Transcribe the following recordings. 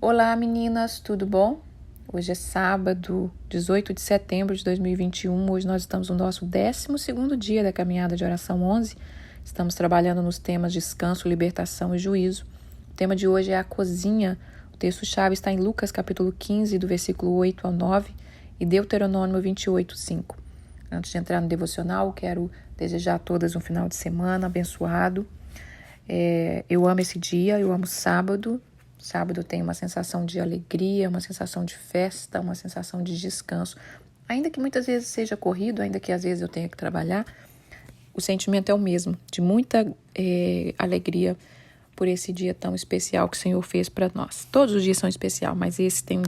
Olá meninas, tudo bom? Hoje é sábado, 18 de setembro de 2021. Hoje nós estamos no nosso 12º dia da caminhada de oração 11. Estamos trabalhando nos temas descanso, libertação e juízo. O tema de hoje é a cozinha. O texto-chave está em Lucas capítulo 15, do versículo 8 ao 9 e Deuteronômio 28, 5. Antes de entrar no devocional, quero desejar a todas um final de semana abençoado. Eu amo esse dia, eu amo sábado. Sábado tem uma sensação de alegria, uma sensação de festa, uma sensação de descanso. Ainda que muitas vezes seja corrido, ainda que às vezes eu tenha que trabalhar, o sentimento é o mesmo, de muita alegria por esse dia tão especial que o Senhor fez para nós. Todos os dias são especiais, mas esse tem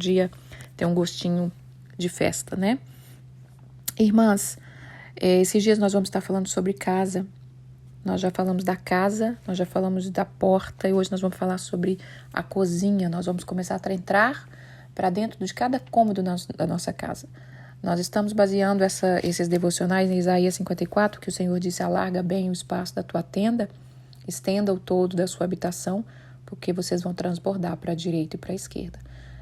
um gostinho de festa, né? Irmãs, esses dias nós vamos estar falando sobre casa. Nós já falamos da casa, nós já falamos da porta e hoje nós vamos falar sobre a cozinha. Nós vamos começar a entrar para dentro de cada cômodo da nossa casa. Nós estamos baseando esses devocionais em Isaías 54, que o Senhor disse: alarga bem o espaço da tua tenda, estenda o todo da sua habitação, porque vocês vão transbordar para a direita e para a esquerda.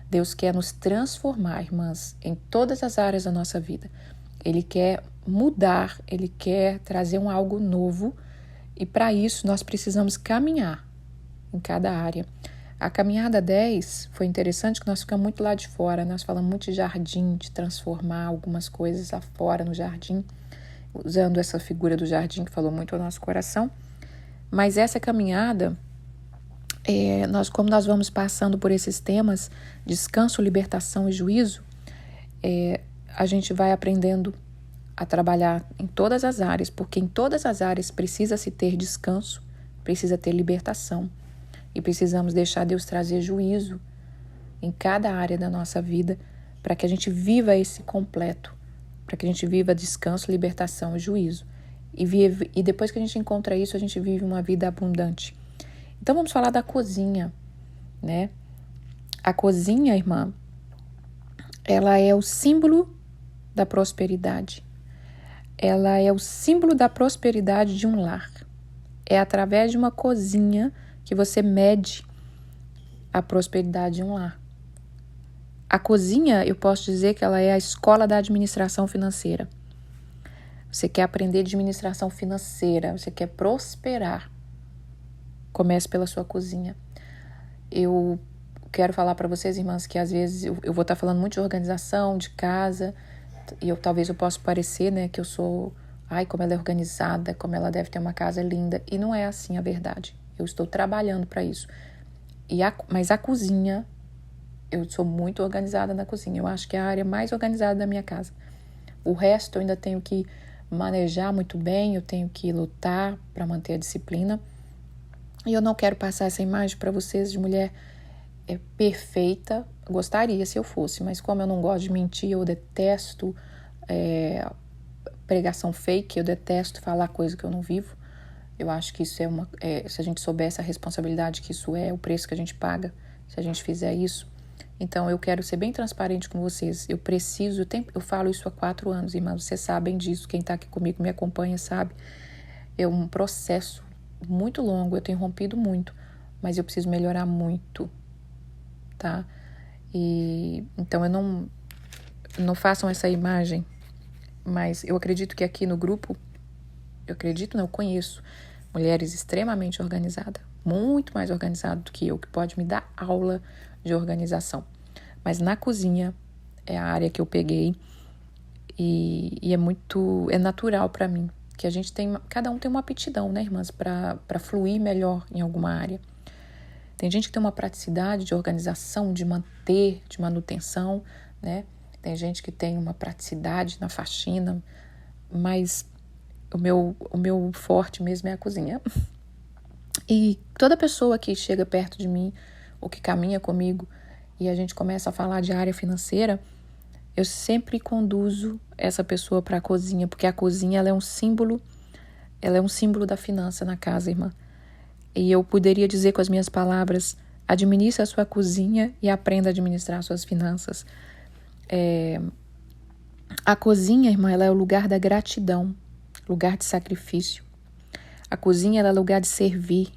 Deus quer nos transformar, irmãs, em todas as áreas da nossa vida. Ele quer mudar, Ele quer trazer algo novo. E para isso nós precisamos caminhar em cada área. A caminhada 10 foi interessante que nós ficamos muito lá de fora. Nós falamos muito de jardim, de transformar algumas coisas lá fora no jardim, usando essa figura do jardim que falou muito ao nosso coração. Mas essa caminhada, como nós vamos passando por esses temas, descanso, libertação e juízo, a gente vai aprendendo a trabalhar em todas as áreas, porque em todas as áreas precisa se ter descanso, precisa ter libertação e precisamos deixar Deus trazer juízo em cada área da nossa vida para que a gente viva esse completo, para que a gente viva descanso, libertação e juízo. E depois que a gente encontra isso, a gente vive uma vida abundante. Então vamos falar da cozinha, né? A cozinha, irmã, ela é o símbolo da prosperidade. Ela é o símbolo da prosperidade de um lar. É através de uma cozinha que você mede a prosperidade de um lar. A cozinha, eu posso dizer que ela é a escola da administração financeira. Você quer aprender administração financeira, você quer prosperar, comece pela sua cozinha. Eu quero falar para vocês, irmãs, que às vezes eu vou estar falando muito de organização, de casa, e talvez eu possa parecer, né, que eu sou, como ela é organizada, como ela deve ter uma casa linda. E não é assim a verdade. Eu estou trabalhando para isso. Mas a cozinha, eu sou muito organizada na cozinha. Eu acho que é a área mais organizada da minha casa. O resto eu ainda tenho que manejar muito bem, eu tenho que lutar para manter a disciplina. E eu não quero passar essa imagem para vocês de mulher perfeita. Gostaria se eu fosse, mas como eu não gosto de mentir, eu detesto pregação fake, eu detesto falar coisa que eu não vivo. Eu acho que isso se a gente soubesse a responsabilidade que isso é, o preço que a gente paga, se a gente fizer isso. Então eu quero ser bem transparente com vocês. Eu falo isso há 4 anos, irmãos, vocês sabem disso, quem está aqui comigo, me acompanha, sabe. É um processo muito longo, eu tenho rompido muito, mas eu preciso melhorar muito, tá? E então eu não façam essa imagem, mas eu acredito que aqui no grupo, eu conheço mulheres extremamente organizadas, muito mais organizadas do que eu, que pode me dar aula de organização. Mas na cozinha é a área que eu peguei e é natural para mim, que cada um tem uma aptidão, né, irmãs, para fluir melhor em alguma área. Tem gente que tem uma praticidade de organização, de manutenção, né? Tem gente que tem uma praticidade na faxina, mas o meu forte mesmo é a cozinha. E toda pessoa que chega perto de mim, ou que caminha comigo, e a gente começa a falar de área financeira, eu sempre conduzo essa pessoa para a cozinha, porque a cozinha ela é um símbolo da finança na casa, irmã. E eu poderia dizer com as minhas palavras: administre a sua cozinha e aprenda a administrar suas finanças. A cozinha, irmã, ela é o lugar da gratidão, lugar de sacrifício. A cozinha ela é lugar de servir,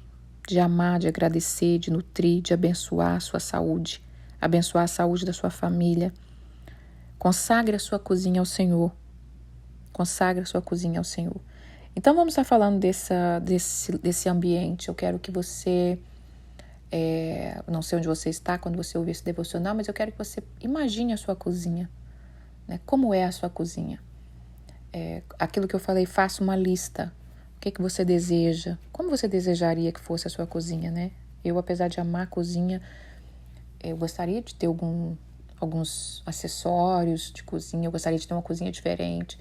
de amar, de agradecer, de nutrir, de abençoar a sua saúde, abençoar a saúde da sua família. Consagre a sua cozinha ao Senhor. Consagre a sua cozinha ao Senhor. Então vamos estar falando desse ambiente. Eu quero que você, não sei onde você está quando você ouvir esse devocional, mas eu quero que você imagine a sua cozinha, né? Como é a sua cozinha? Aquilo que eu falei, faça uma lista. O que você deseja? Como você desejaria que fosse a sua cozinha, né? Eu, apesar de amar a cozinha, eu gostaria de ter alguns acessórios de cozinha, eu gostaria de ter uma cozinha diferente.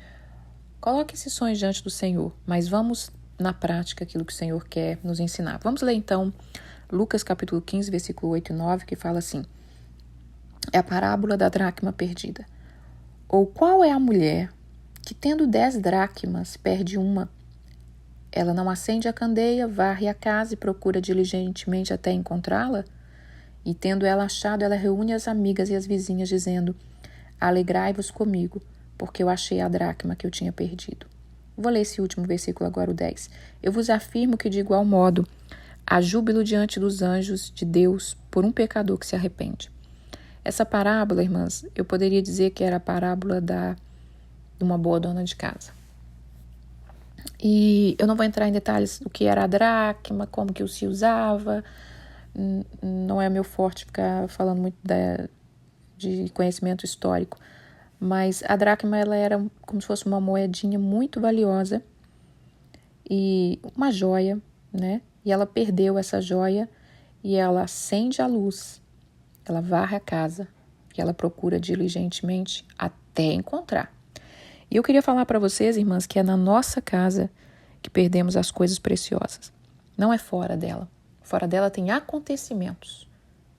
Coloque esses sonhos diante do Senhor, mas vamos na prática aquilo que o Senhor quer nos ensinar. Vamos ler então Lucas capítulo 15, versículo 8 e 9, que fala assim: é a parábola da dracma perdida. Ou qual é a mulher que, tendo 10 dracmas, perde uma? Ela não acende a candeia, varre a casa e procura diligentemente até encontrá-la? E tendo ela achado, ela reúne as amigas e as vizinhas, dizendo: alegrai-vos comigo, porque eu achei a dracma que eu tinha perdido. Vou ler esse último versículo agora, o 10. Eu vos afirmo que de igual modo há júbilo diante dos anjos de Deus por um pecador que se arrepende. Essa parábola, irmãs, eu poderia dizer que era a parábola de uma boa dona de casa. E eu não vou entrar em detalhes do que era a dracma, como que se usava. Não é meu forte ficar falando muito de conhecimento histórico. Mas a dracma, ela era como se fosse uma moedinha muito valiosa e uma joia, né? E ela perdeu essa joia e ela acende a luz, ela varre a casa e ela procura diligentemente até encontrar. E eu queria falar para vocês, irmãs, que é na nossa casa que perdemos as coisas preciosas. Não é fora dela. Fora dela tem acontecimentos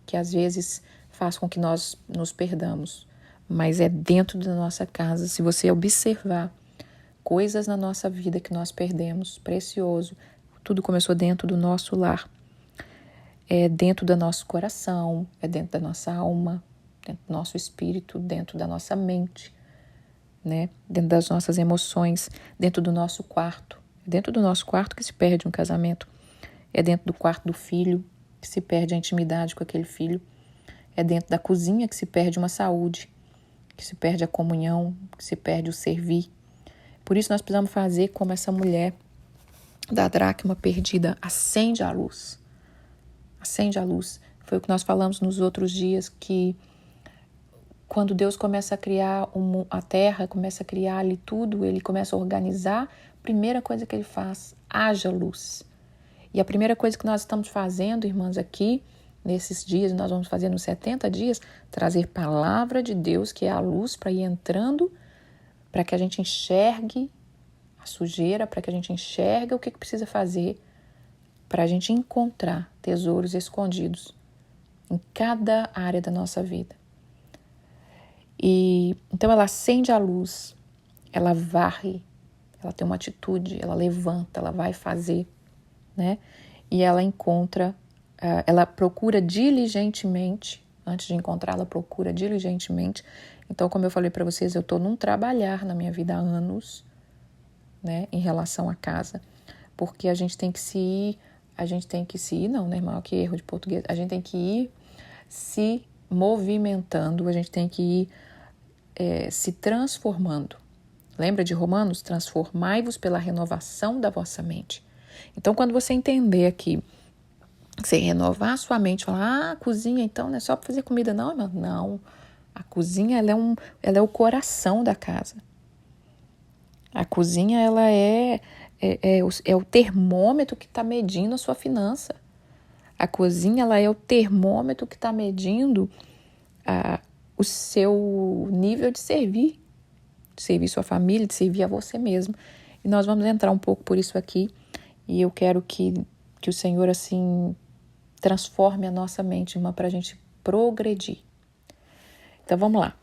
que às vezes faz com que nós nos perdamos. Mas é dentro da nossa casa. Se você observar coisas na nossa vida que nós perdemos, precioso, tudo começou dentro do nosso lar. É dentro do nosso coração, é dentro da nossa alma, dentro do nosso espírito, dentro da nossa mente, né? Dentro das nossas emoções, dentro do nosso quarto. É dentro do nosso quarto que se perde um casamento. É dentro do quarto do filho que se perde a intimidade com aquele filho. É dentro da cozinha que se perde uma saúde, que se perde a comunhão, que se perde o servir. Por isso nós precisamos fazer como essa mulher da dracma perdida, acende a luz. Acende a luz. Foi o que nós falamos nos outros dias, que quando Deus começa a criar a terra, começa a criar ali tudo, ele começa a organizar, a primeira coisa que ele faz, haja luz. E a primeira coisa que nós estamos fazendo, irmãs, aqui, nesses dias, nós vamos fazer nos 70 dias, trazer palavra de Deus, que é a luz, para ir entrando, para que a gente enxergue a sujeira, para que a gente enxergue o que precisa fazer, para a gente encontrar tesouros escondidos em cada área da nossa vida. E então ela acende a luz, ela varre, ela tem uma atitude, ela levanta, ela vai fazer, né? E ela encontra, ela procura diligentemente, antes de encontrar, ela procura diligentemente. Então, como eu falei para vocês, eu estou num trabalhar na minha vida há anos, né, em relação à casa, porque a gente tem que se ir, não, né, irmão, que erro de português, a gente tem que ir se movimentando, a gente tem que ir se transformando. Lembra de Romanos? Transformai-vos pela renovação da vossa mente. Então, quando você entender aqui, você renovar a sua mente, falar, a cozinha, então, não é só para fazer comida, não, irmão? Não, a cozinha, ela é o coração da casa. A cozinha, ela é o termômetro que está medindo a sua finança. A cozinha, ela é o termômetro que está medindo o seu nível de servir sua família, de servir a você mesmo. E nós vamos entrar um pouco por isso aqui. E eu quero que o Senhor, assim, transforme a nossa mente, irmã, para a gente progredir. Então, vamos lá.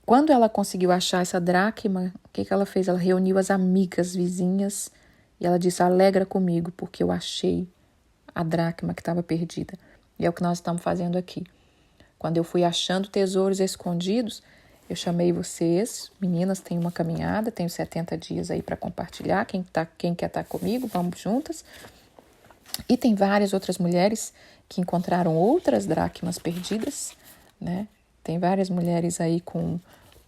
Quando ela conseguiu achar essa dracma, o que ela fez? Ela reuniu as amigas, vizinhas, e ela disse, alegra comigo, porque eu achei a dracma que estava perdida. E é o que nós estamos fazendo aqui. Quando eu fui achando tesouros escondidos, eu chamei vocês, meninas, tem uma caminhada, tenho 70 dias aí para compartilhar, quem quer estar comigo, vamos juntas. E tem várias outras mulheres que encontraram outras dracmas perdidas, né? Tem várias mulheres aí com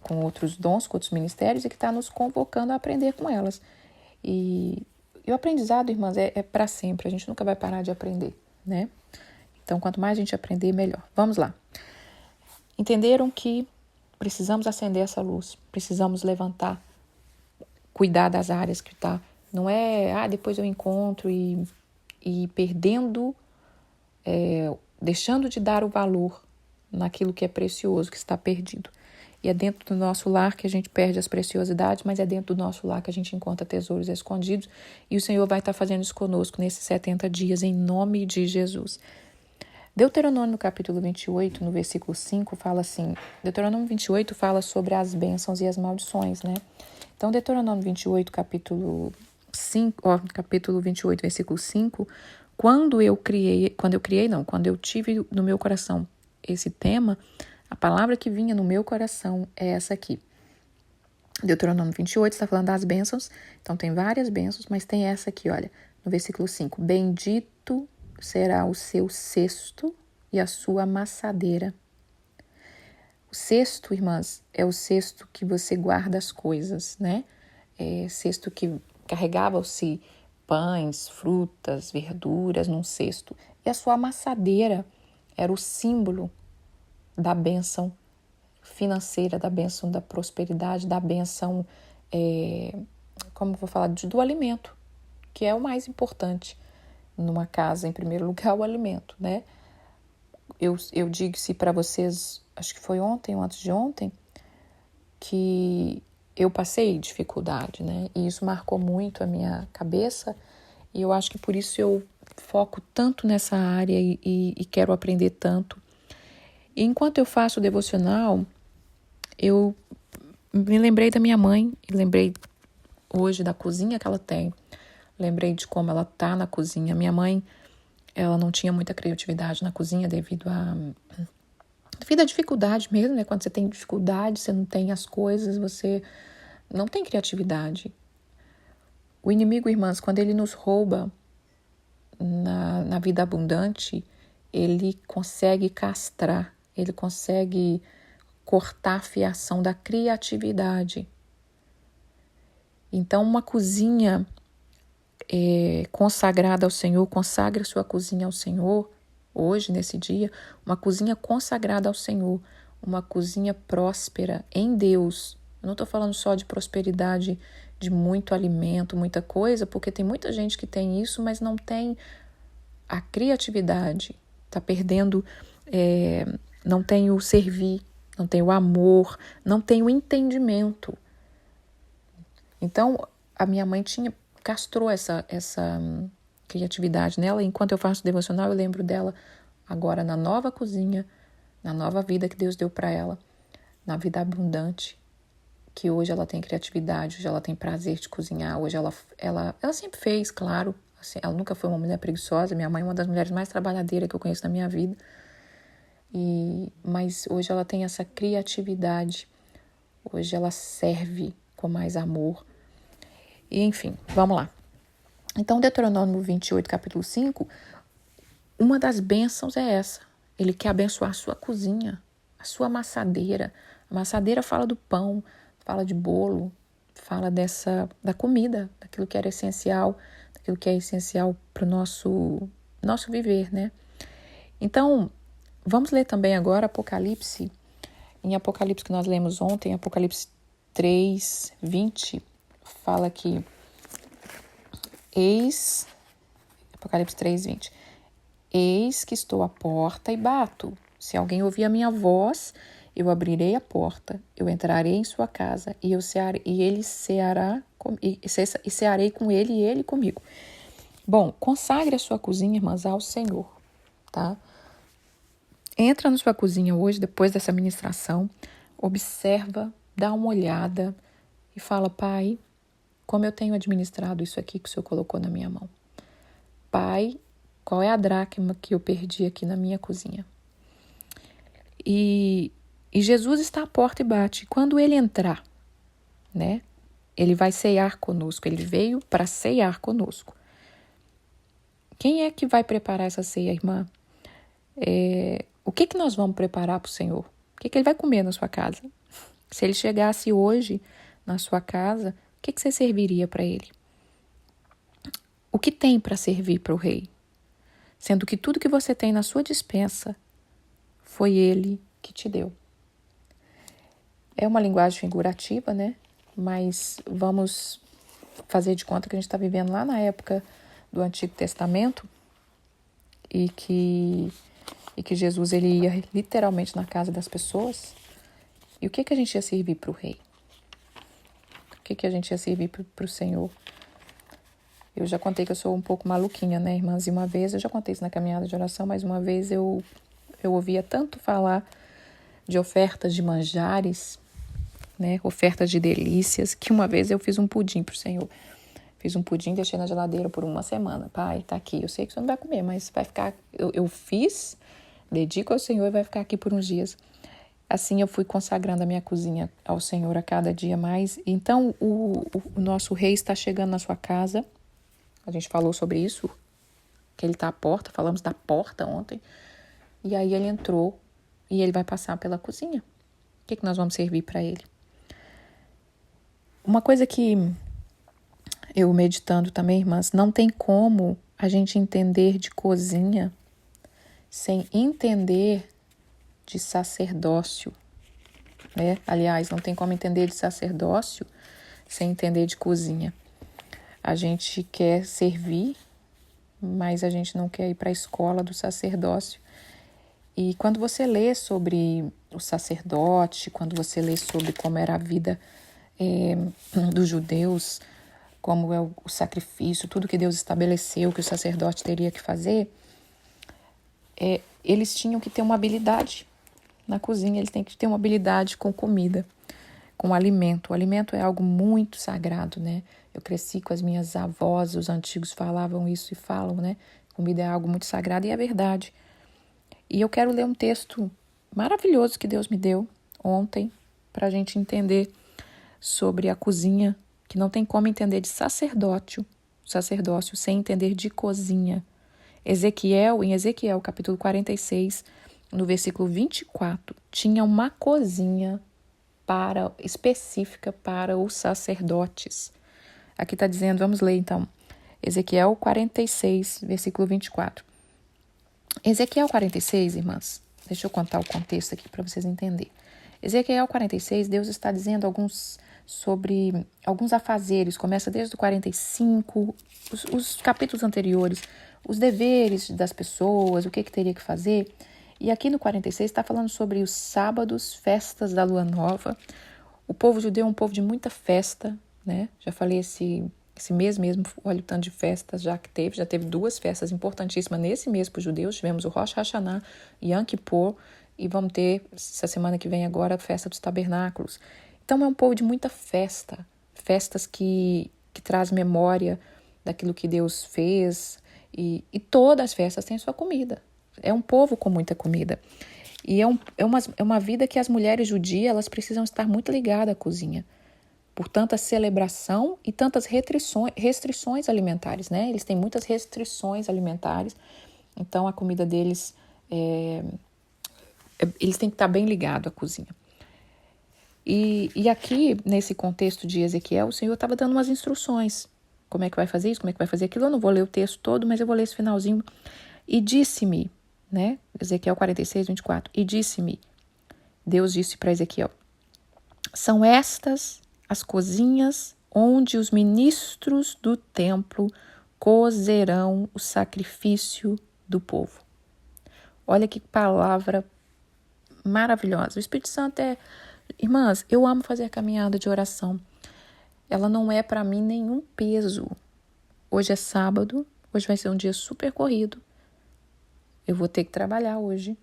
outros dons, com outros ministérios, e que está nos convocando a aprender com elas. E o aprendizado, irmãs, é para sempre. A gente nunca vai parar de aprender, né? Então, quanto mais a gente aprender, melhor. Vamos lá. Entenderam que precisamos acender essa luz, precisamos levantar, cuidar das áreas que está. Não é, depois eu encontro e perdendo, deixando de dar o valor naquilo que é precioso, que está perdido. E é dentro do nosso lar que a gente perde as preciosidades, mas é dentro do nosso lar que a gente encontra tesouros escondidos. E o Senhor vai estar fazendo isso conosco nesses 70 dias, em nome de Jesus. Deuteronômio, no capítulo 28, no versículo 5, fala assim. Deuteronômio 28 fala sobre as bênçãos e as maldições, né? Então, Deuteronômio 28, capítulo 28, versículo 5, quando eu tive no meu coração esse tema, a palavra que vinha no meu coração é essa aqui. Deuteronômio 28 está falando das bênçãos, então tem várias bênçãos, mas tem essa aqui, olha, no versículo 5. Bendito será o seu cesto e a sua amassadeira. O cesto, irmãs, é o cesto que você guarda as coisas, né? É cesto que carregava-se pães, frutas, verduras num cesto. E a sua amassadeira era o símbolo da bênção financeira, da bênção da prosperidade, da bênção, como eu vou falar, do alimento, que é o mais importante numa casa, em primeiro lugar, o alimento, né? Eu disse para vocês, acho que foi ontem ou antes de ontem, que eu passei dificuldade, né? E isso marcou muito a minha cabeça, e eu acho que por isso eu foco tanto nessa área e quero aprender tanto. E enquanto eu faço o devocional, eu me lembrei da minha mãe, e lembrei hoje da cozinha que ela tem, lembrei de como ela tá na cozinha. Minha mãe, ela não tinha muita criatividade na cozinha devido à dificuldade mesmo, né? Quando você tem dificuldade, você não tem as coisas, você não tem criatividade. O inimigo, irmãs, quando ele nos rouba na vida abundante, ele consegue castrar, ele consegue cortar a fiação da criatividade. Então, uma cozinha consagrada ao Senhor, consagre sua cozinha ao Senhor, hoje, nesse dia, uma cozinha consagrada ao Senhor, uma cozinha próspera em Deus. Eu não estou falando só de prosperidade, de muito alimento, muita coisa, porque tem muita gente que tem isso, mas não tem a criatividade, está perdendo, não tem o servir, não tem o amor, não tem o entendimento. Então, a minha mãe castrou essa criatividade nela. Enquanto eu faço devocional, eu lembro dela agora na nova cozinha, na nova vida que Deus deu para ela, na vida abundante, que hoje ela tem criatividade, hoje ela tem prazer de cozinhar, hoje ela sempre fez, claro, assim, ela nunca foi uma mulher preguiçosa. Minha mãe é uma das mulheres mais trabalhadeiras que eu conheço na minha vida, mas hoje ela tem essa criatividade, hoje ela serve com mais amor. E enfim, vamos lá. Então, Deuteronômio 28, capítulo 5, uma das bênçãos é essa. Ele quer abençoar a sua cozinha, a sua amassadeira. A amassadeira fala do pão, fala de bolo, fala da comida, daquilo que era essencial, daquilo que é essencial para o nosso viver, né? Então, vamos ler também agora Apocalipse. Em Apocalipse que nós lemos ontem, Apocalipse 3, 20, fala que Apocalipse 3, 20. Eis que estou à porta e bato. Se alguém ouvir a minha voz, eu abrirei a porta, eu entrarei em sua casa e cearei com ele e ele comigo. Bom, consagre a sua cozinha, irmãs, ao Senhor, tá? Entra na sua cozinha hoje, depois dessa ministração, observa, dá uma olhada e fala: Pai, como eu tenho administrado isso aqui que o Senhor colocou na minha mão? Pai, qual é a dracma que eu perdi aqui na minha cozinha? E Jesus está à porta e bate. Quando ele entrar, né? Ele vai ceiar conosco. Ele veio para ceiar conosco. Quem é que vai preparar essa ceia, irmã? O que nós vamos preparar para o Senhor? O que ele vai comer na sua casa? Se ele chegasse hoje na sua casa, o que você serviria para ele? O que tem para servir para o rei? Sendo que tudo que você tem na sua despensa foi ele que te deu. É uma linguagem figurativa, né? Mas vamos fazer de conta que a gente está vivendo lá na época do Antigo Testamento e que Jesus ele ia literalmente na casa das pessoas. E o que a gente ia servir para o rei? O que a gente ia servir para o Senhor? Eu já contei que eu sou um pouco maluquinha, né, irmãs? E uma vez, eu já contei isso na caminhada de oração, mas uma vez eu ouvia tanto falar de ofertas de manjares, né, ofertas de delícias, que uma vez eu fiz um pudim para o Senhor. Fiz um pudim, deixei na geladeira por uma semana. Pai, tá aqui. Eu sei que você não vai comer, mas vai ficar... Eu fiz, dedico ao Senhor e vai ficar aqui por uns dias. Assim eu fui consagrando a minha cozinha ao Senhor a cada dia mais. Então, o nosso rei está chegando na sua casa. A gente falou sobre isso, que ele está à porta. Falamos da porta ontem. E aí ele entrou e ele vai passar pela cozinha. O que nós vamos servir para ele? Uma coisa que eu meditando também, irmãs, não tem como a gente entender de cozinha sem entender de sacerdócio, né? Aliás, não tem como entender de sacerdócio sem entender de cozinha. A gente quer servir, mas a gente não quer ir para a escola do sacerdócio. E quando você lê sobre o sacerdote, quando você lê sobre como era a vida dos judeus, como é o sacrifício, tudo que Deus estabeleceu que o sacerdote teria que fazer, eles tinham que ter uma habilidade na cozinha, eles têm que ter uma habilidade com comida, com alimento. O alimento é algo muito sagrado, né? Eu cresci com as minhas avós, os antigos falavam isso e falam, né? Comida é algo muito sagrado e é verdade. E eu quero ler um texto maravilhoso que Deus me deu ontem para a gente entender sobre a cozinha, que não tem como entender de sacerdócio sem entender de cozinha. Em Ezequiel, capítulo 46, no versículo 24, tinha uma cozinha específica para os sacerdotes. Aqui está dizendo, vamos ler então, Ezequiel 46, versículo 24. Ezequiel 46, irmãs, deixa eu contar o contexto aqui para vocês entenderem. Ezequiel 46, Deus está dizendo sobre alguns afazeres, começa desde o 45, os capítulos anteriores, os deveres das pessoas, o que teria que fazer. E aqui no 46 está falando sobre os sábados, festas da lua nova. O povo judeu é um povo de muita festa, né? Já falei esse mês mesmo, olha o tanto de festas já teve 2 festas importantíssimas nesse mês para os judeus. Tivemos o Rosh Hashanah e Yom Kippur, e vamos ter, essa semana que vem agora, a festa dos tabernáculos. Então é um povo de muita festa, festas que traz memória daquilo que Deus fez, e todas as festas têm sua comida. É um povo com muita comida. E é uma vida que as mulheres judias elas precisam estar muito ligadas à cozinha, por tanta celebração e tantas restrições alimentares, né? Eles têm muitas restrições alimentares, então a comida deles, eles têm que estar bem ligados à cozinha. E aqui, nesse contexto de Ezequiel, o Senhor estava dando umas instruções. Como é que vai fazer isso, como é que vai fazer aquilo? Eu não vou ler o texto todo, mas eu vou ler esse finalzinho. E disse-me, né? Ezequiel 46, 24. E disse-me, Deus disse para Ezequiel, são estas as cozinhas onde os ministros do templo cozerão o sacrifício do povo. Olha que palavra maravilhosa. O Espírito Santo Irmãs, eu amo fazer a caminhada de oração. Ela não é para mim nenhum peso. Hoje é sábado, hoje vai ser um dia super corrido. Eu vou ter que trabalhar hoje.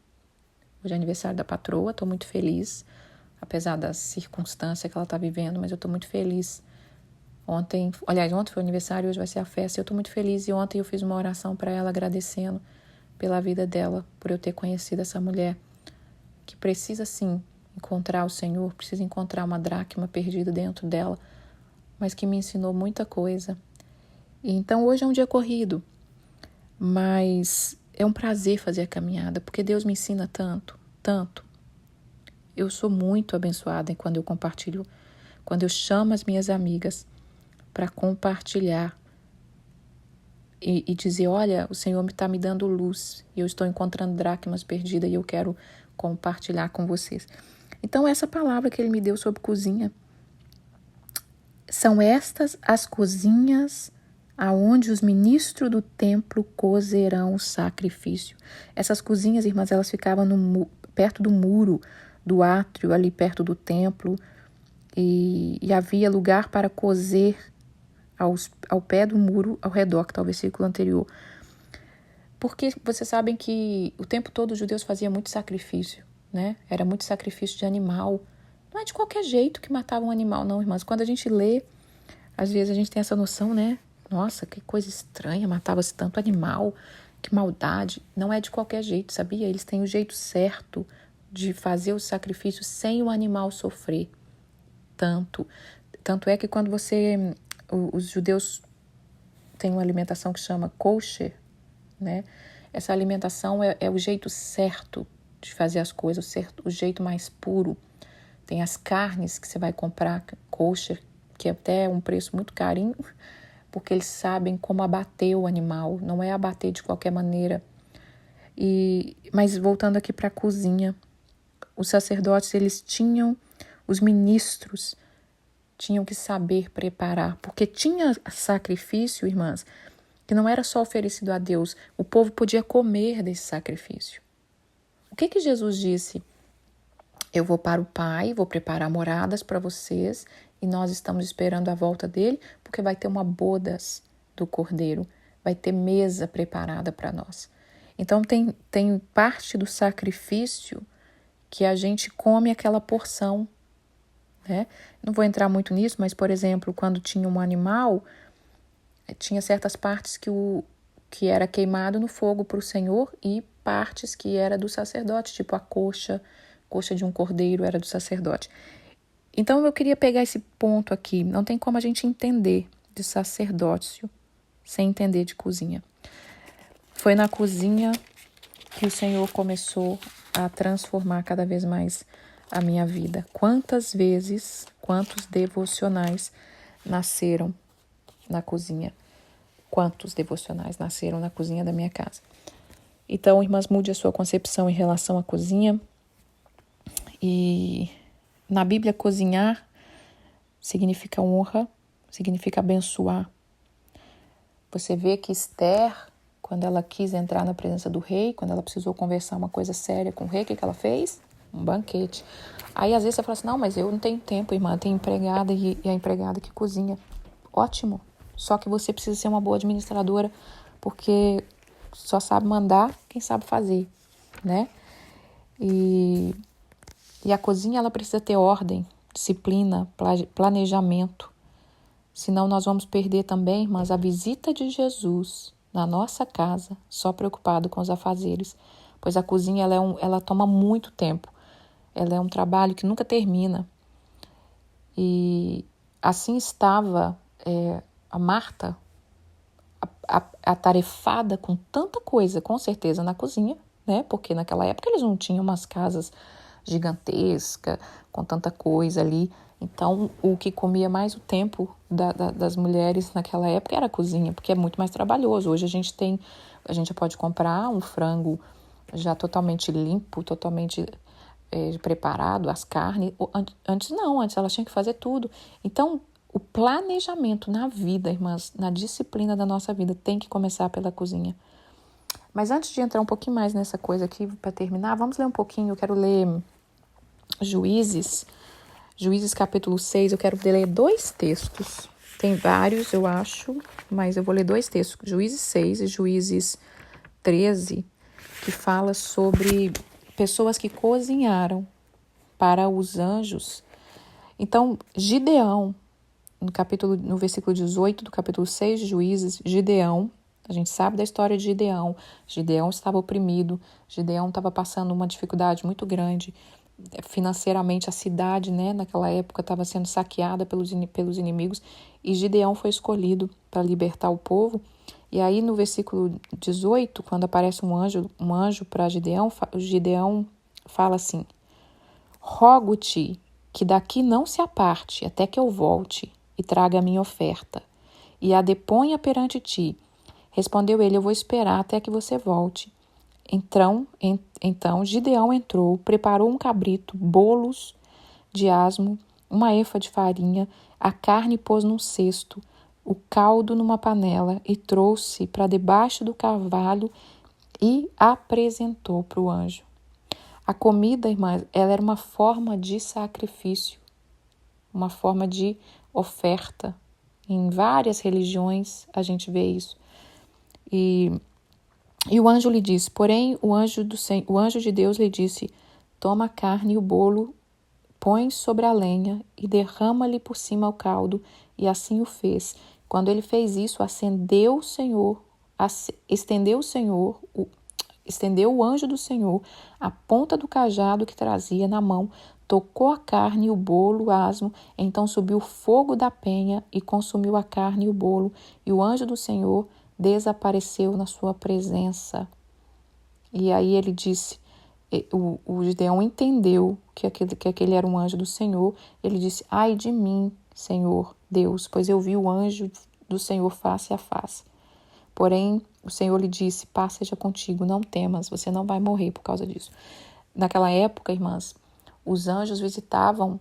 Hoje é aniversário da patroa, estou muito feliz. Apesar da circunstância que ela está vivendo, mas eu estou muito feliz. Ontem foi o aniversário, hoje vai ser a festa, eu estou muito feliz. E ontem eu fiz uma oração para ela, agradecendo pela vida dela, por eu ter conhecido essa mulher que precisa, sim, encontrar o Senhor, precisa encontrar uma dracma perdida dentro dela, mas que me ensinou muita coisa. E então hoje é um dia corrido. Mas é um prazer fazer a caminhada, porque Deus me ensina tanto, tanto. Eu sou muito abençoada quando eu compartilho, quando eu chamo as minhas amigas para compartilhar e dizer, olha, o Senhor está me dando luz e eu estou encontrando dracmas perdidas e eu quero compartilhar com vocês. Então, essa palavra que ele me deu sobre cozinha, são estas as cozinhas aonde os ministros do templo cozerão o sacrifício. Essas cozinhas, irmãs, elas ficavam perto do muro do átrio, ali perto do templo, e havia lugar para cozer ao pé do muro ao redor, que está o versículo anterior. Porque vocês sabem que o tempo todo os judeus faziam muito sacrifício, né? Era muito sacrifício de animal. Não é de qualquer jeito que matavam um animal, não, irmãs. Quando a gente lê, às vezes a gente tem essa noção, né? Nossa, que coisa estranha, matava-se tanto animal, que maldade. Não é de qualquer jeito, sabia? Eles têm o jeito certo de fazer o sacrifício sem o animal sofrer tanto. Tanto é que quando os judeus têm uma alimentação que chama kosher, né? Essa alimentação é o jeito certo de fazer as coisas, o jeito mais puro. Tem as carnes que você vai comprar kosher, que é até um preço muito carinho, porque eles sabem como abater o animal, não é abater de qualquer maneira. Mas voltando aqui para a cozinha, os sacerdotes, os ministros tinham que saber preparar, porque tinha sacrifício, irmãs, que não era só oferecido a Deus, o povo podia comer desse sacrifício. O que Jesus disse? Eu vou para o Pai, vou preparar moradas para vocês e nós estamos esperando a volta dele, porque vai ter uma bodas do Cordeiro, vai ter mesa preparada para nós. Então tem parte do sacrifício que a gente come aquela porção, né? Não vou entrar muito nisso, mas, por exemplo, quando tinha um animal, tinha certas partes que era queimado no fogo para o Senhor e partes que era do sacerdote, tipo a coxa de um cordeiro era do sacerdote. Então eu queria pegar esse ponto aqui. Não tem como a gente entender de sacerdócio sem entender de cozinha. Foi na cozinha que o Senhor começou a transformar cada vez mais a minha vida. Quantos devocionais nasceram na cozinha? Quantos devocionais nasceram na cozinha da minha casa? Então, irmãs, mude a sua concepção em relação à cozinha. E na Bíblia, cozinhar significa honra, significa abençoar. Você vê que Esther, quando ela quis entrar na presença do rei, quando ela precisou conversar uma coisa séria com o rei, o que ela fez? Um banquete. Aí, às vezes, você fala assim, não, mas eu não tenho tempo, irmã, tem empregada e a empregada que cozinha. Ótimo, só que você precisa ser uma boa administradora, porque só sabe mandar quem sabe fazer, né? E a cozinha, ela precisa ter ordem, disciplina, planejamento. Senão nós vamos perder também, irmãs, a visita de Jesus na nossa casa, só preocupado com os afazeres. Pois a cozinha, ela toma muito tempo. Ela é um trabalho que nunca termina. E assim estava a Marta, atarefada com tanta coisa, com certeza, na cozinha, né? Porque naquela época eles não tinham umas casas gigantescas, com tanta coisa ali. Então, o que comia mais o tempo das mulheres naquela época era a cozinha, porque é muito mais trabalhoso. Hoje a gente já pode comprar um frango já totalmente limpo, totalmente preparado, as carnes. Antes não, antes elas tinham que fazer tudo. Então, o planejamento na vida, irmãs, na disciplina da nossa vida, tem que começar pela cozinha. Mas antes de entrar um pouquinho mais nessa coisa aqui, para terminar, vamos ler um pouquinho. Eu quero ler Juízes capítulo 6. Eu quero ler 2 textos. Tem vários, eu acho, mas eu vou ler 2 textos. Juízes 6 e Juízes 13, que fala sobre pessoas que cozinharam para os anjos. Então, Gideão, no versículo 18 do capítulo 6 de Juízes, Gideão, a gente sabe da história de Gideão. Gideão estava oprimido, Gideão estava passando uma dificuldade muito grande. Financeiramente, a cidade, né, naquela época estava sendo saqueada pelos inimigos, e Gideão foi escolhido para libertar o povo. E aí no versículo 18, quando aparece um anjo para Gideão, Gideão fala assim: rogo-te que daqui não se aparte até que eu volte e traga a minha oferta e a deponha perante ti. Respondeu ele: eu vou esperar até que você volte. Então Gideão entrou, preparou um cabrito, bolos de asmo, uma efa de farinha, a carne pôs num cesto, o caldo numa panela e trouxe para debaixo do carvalho e apresentou para o anjo. A comida, irmãs, ela era uma forma de sacrifício, uma forma de oferta. Em várias religiões a gente vê isso. E o anjo lhe disse, porém o anjo de Deus lhe disse: toma a carne e o bolo, põe sobre a lenha e derrama-lhe por cima o caldo. E assim o fez. Quando ele fez isso, estendeu o anjo do Senhor a ponta do cajado que trazia na mão, tocou a carne e o bolo asmo, então subiu o fogo da penha e consumiu a carne e o bolo, e o anjo do Senhor desapareceu na sua presença. E aí ele disse, o Gideão entendeu que aquele era um anjo do Senhor. Ele disse: ai de mim, Senhor Deus, pois eu vi o anjo do Senhor face a face. Porém, o Senhor lhe disse: paz seja contigo, não temas, você não vai morrer por causa disso. Naquela época, irmãs, os anjos visitavam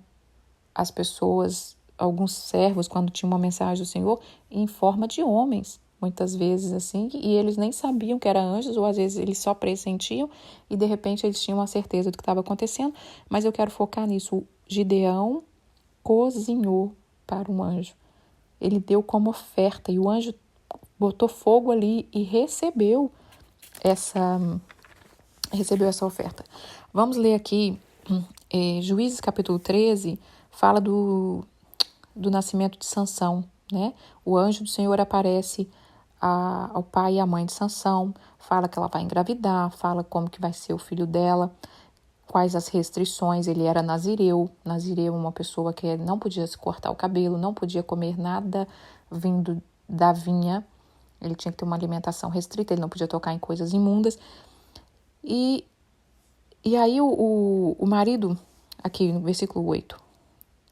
as pessoas, alguns servos, quando tinham uma mensagem do Senhor, em forma de homens, muitas vezes assim, e eles nem sabiam que eram anjos, ou às vezes eles só pressentiam, e de repente eles tinham a certeza do que estava acontecendo. Mas eu quero focar nisso. O Gideão cozinhou para um anjo. Ele deu como oferta, e o anjo botou fogo ali e recebeu essa oferta. Vamos ler aqui, Juízes capítulo 13, fala do nascimento de Sansão, né? O anjo do Senhor aparece ao pai e à mãe de Sansão, fala que ela vai engravidar, fala como que vai ser o filho dela, quais as restrições. Ele era nazireu. Nazireu é uma pessoa que não podia se cortar o cabelo, não podia comer nada vindo da vinha. Ele tinha que ter uma alimentação restrita, ele não podia tocar em coisas imundas. E aí o marido, aqui no versículo 8,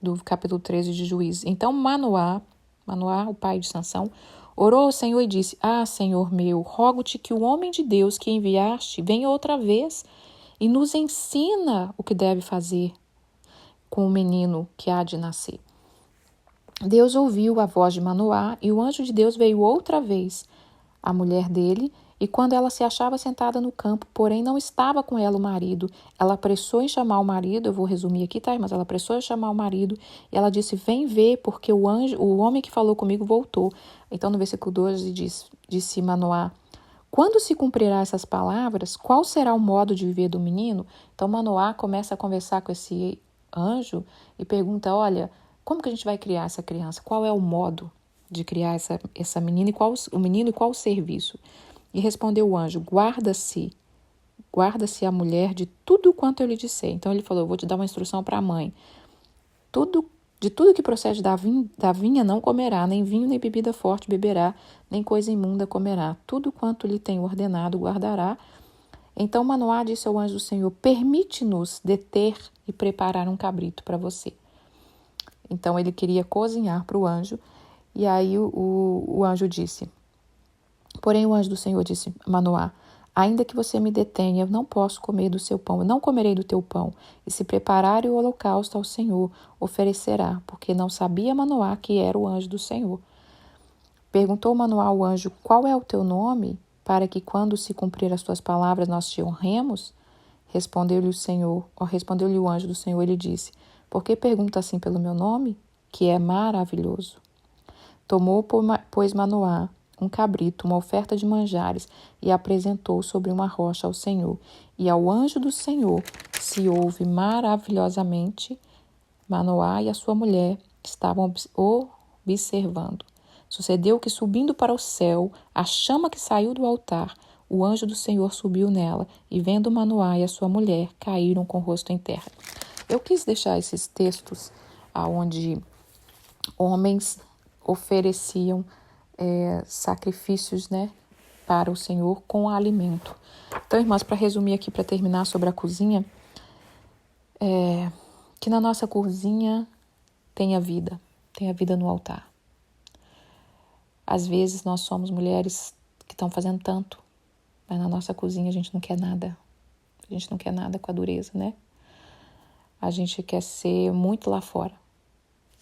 do capítulo 13 de Juízes. Então Manoá, o pai de Sansão, orou ao Senhor e disse: ah, Senhor meu, rogo-te que o homem de Deus que enviaste venha outra vez e nos ensina o que deve fazer com o menino que há de nascer. Deus ouviu a voz de Manoá, e o anjo de Deus veio outra vez à mulher dele, e quando ela se achava sentada no campo, porém não estava com ela o marido, ela apressou em chamar o marido. Eu vou resumir aqui, tá? Mas ela apressou em chamar o marido, e ela disse: vem ver, porque o homem que falou comigo voltou. Então no versículo 12 disse Manoá: quando se cumprirá essas palavras, qual será o modo de viver do menino? Então Manoá começa a conversar com esse anjo e pergunta: olha, como que a gente vai criar essa criança? Qual é o modo de criar essa menina e qual o serviço? E respondeu o anjo: guarda-se a mulher de tudo quanto eu lhe disser. Então ele falou: eu vou te dar uma instrução para a mãe. De tudo que procede da vinha não comerá, nem vinho nem bebida forte beberá, nem coisa imunda comerá. Tudo quanto lhe tenho ordenado guardará. Então Manoá disse ao anjo do Senhor: permite-nos deter e preparar um cabrito para você. Então ele queria cozinhar para o anjo, e aí o anjo disse, porém o anjo do Senhor disse a Manoá: ainda que você me detenha, eu não posso comer do seu pão, eu não comerei do teu pão. E se preparar o holocausto ao Senhor, oferecerá, porque não sabia Manoá que era o anjo do Senhor. Perguntou Manoá ao anjo: qual é o teu nome, para que quando se cumprir as tuas palavras nós te honremos? Respondeu-lhe o anjo do Senhor, ele disse: por que pergunta assim pelo meu nome, que é maravilhoso? Tomou, pois, Manoá um cabrito, uma oferta de manjares, e apresentou sobre uma rocha ao Senhor. E ao anjo do Senhor se ouve maravilhosamente. Manoá e a sua mulher estavam observando. Sucedeu que, subindo para o céu, a chama que saiu do altar, o anjo do Senhor subiu nela, e vendo Manoá e a sua mulher, caíram com o rosto em terra. Eu quis deixar esses textos onde homens ofereciam sacrifícios, né, para o Senhor com alimento. Então, irmãs, para resumir aqui, para terminar sobre a cozinha, que na nossa cozinha tenha vida no altar. Às vezes nós somos mulheres que estão fazendo tanto, mas na nossa cozinha a gente não quer nada. A gente não quer nada com a dureza, né? A gente quer ser muito lá fora,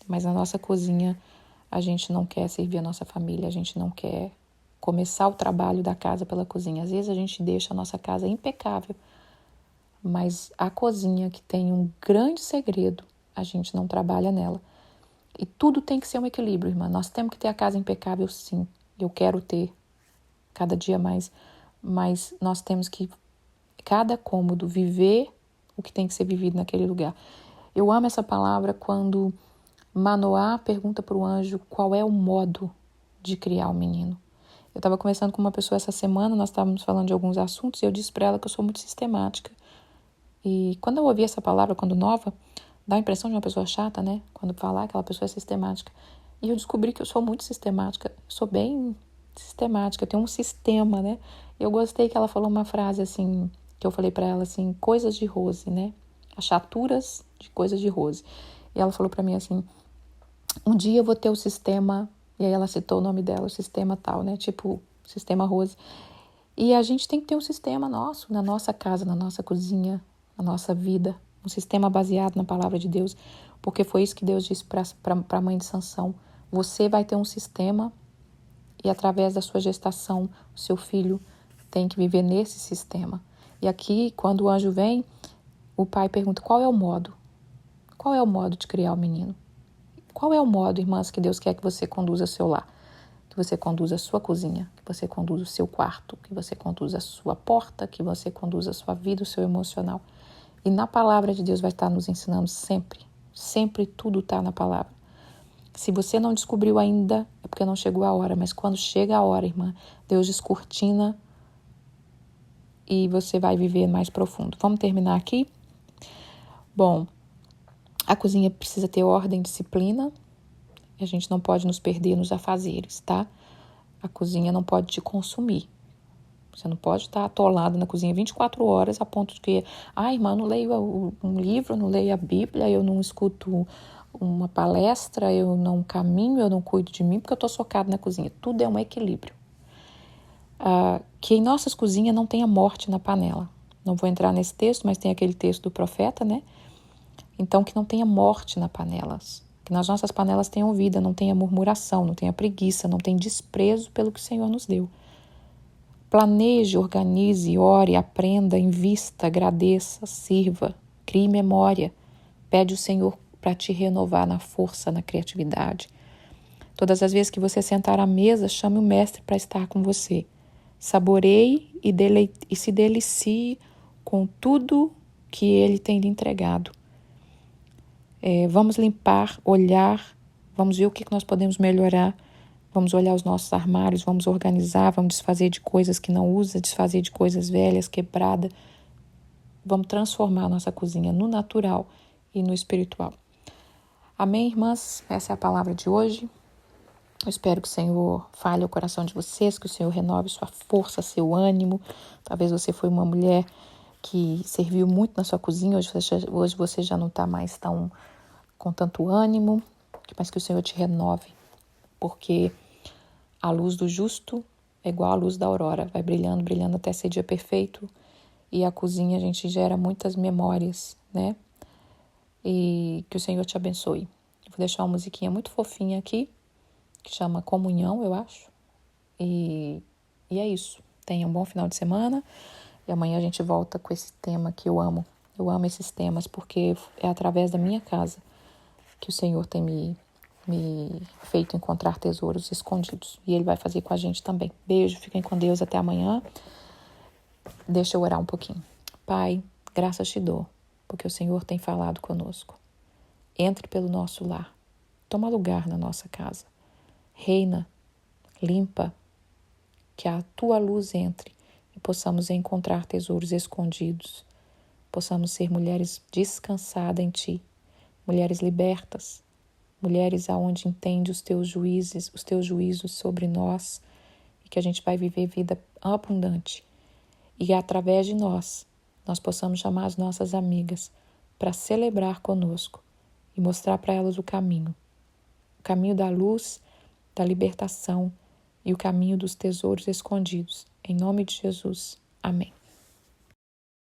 mas na nossa cozinha a gente não quer servir a nossa família, a gente não quer começar o trabalho da casa pela cozinha. Às vezes a gente deixa a nossa casa impecável, mas a cozinha, que tem um grande segredo, a gente não trabalha nela. E tudo tem que ser um equilíbrio, irmã. Nós temos que ter a casa impecável, sim. Eu quero ter cada dia mais, mas nós temos que, cada cômodo, viver o que tem que ser vivido naquele lugar. Eu amo essa palavra quando Manoá pergunta para o anjo qual é o modo de criar o menino. Eu estava conversando com uma pessoa essa semana, nós estávamos falando de alguns assuntos, e eu disse para ela que eu sou muito sistemática. E quando eu ouvi essa palavra, quando nova, dá a impressão de uma pessoa chata, né? Quando falar, aquela pessoa é sistemática. E eu descobri que eu sou muito sistemática, sou bem sistemática, eu tenho um sistema, né? Eu gostei que ela falou uma frase assim, que eu falei para ela assim, coisas de Rose, né? Achaturas de coisas de Rose. E ela falou para mim assim, um dia eu vou ter o sistema, e aí ela citou o nome dela, o sistema tal, né? Tipo, sistema Rose. E a gente tem que ter um sistema nosso, na nossa casa, na nossa cozinha, na nossa vida, um sistema baseado na palavra de Deus, porque foi isso que Deus disse para a mãe de Sansão. Você vai ter um sistema e através da sua gestação, o seu filho tem que viver nesse sistema. E aqui, quando o anjo vem, o pai pergunta, qual é o modo? Qual é o modo de criar o menino? Qual é o modo, irmãs, que Deus quer que você conduza seu lar? Que você conduza a sua cozinha, que você conduza o seu quarto, que você conduza a sua porta, que você conduza a sua vida, o seu emocional. E na palavra de Deus vai estar nos ensinando sempre. Sempre tudo está na palavra. Se você não descobriu ainda, é porque não chegou a hora. Mas quando chega a hora, irmã, Deus descortina e você vai viver mais profundo. Vamos terminar aqui? Bom, a cozinha precisa ter ordem, disciplina. A gente não pode nos perder nos afazeres, tá? A cozinha não pode te consumir. Você não pode estar atolado na cozinha 24 horas a ponto de que, irmã, eu não leio um livro, eu não leio a Bíblia, eu não escuto uma palestra, eu não caminho, eu não cuido de mim, porque eu estou socado na cozinha. Tudo é um equilíbrio. Que em nossas cozinhas não tenha morte na panela. Não vou entrar nesse texto, mas tem aquele texto do profeta, né? Então, que não tenha morte nas panelas. Que nas nossas panelas tenham vida, não tenha murmuração, não tenha preguiça, não tenha desprezo pelo que o Senhor nos deu. Planeje, organize, ore, aprenda, invista, agradeça, sirva, crie memória. Pede ao Senhor para te renovar na força, na criatividade. Todas as vezes que você sentar à mesa, chame o mestre para estar com você. Saboreie e se delicie com tudo que ele tem lhe entregado. Vamos limpar, olhar, vamos ver o que nós podemos melhorar. Vamos olhar os nossos armários, vamos organizar, vamos desfazer de coisas que não usa, desfazer de coisas velhas, quebradas. Vamos transformar a nossa cozinha no natural e no espiritual. Amém, irmãs? Essa é a palavra de hoje. Eu espero que o Senhor fale ao coração de vocês, que o Senhor renove sua força, seu ânimo. Talvez você foi uma mulher que serviu muito na sua cozinha, hoje você já não está mais com tanto ânimo, mas que o Senhor te renove, porque a luz do justo é igual à luz da aurora, vai brilhando, brilhando até ser dia perfeito. E a cozinha a gente gera muitas memórias, né? E que o Senhor te abençoe. Eu vou deixar uma musiquinha muito fofinha aqui, que chama Comunhão, eu acho. E é isso. Tenha um bom final de semana. E amanhã a gente volta com esse tema que eu amo. Eu amo esses temas porque é através da minha casa que o Senhor tem me feito encontrar tesouros escondidos. E Ele vai fazer com a gente também. Beijo, fiquem com Deus, até amanhã. Deixa eu orar um pouquinho. Pai, graças te dou, porque o Senhor tem falado conosco. Entre pelo nosso lar. Toma lugar na nossa casa. Reina, limpa, que a tua luz entre e possamos encontrar tesouros escondidos. Possamos ser mulheres descansadas em ti, mulheres libertas, mulheres aonde entende os teus juízos sobre nós, e que a gente vai viver vida abundante. E através de nós possamos chamar as nossas amigas para celebrar conosco e mostrar para elas o caminho da luz, da libertação e o caminho dos tesouros escondidos. Em nome de Jesus. Amém.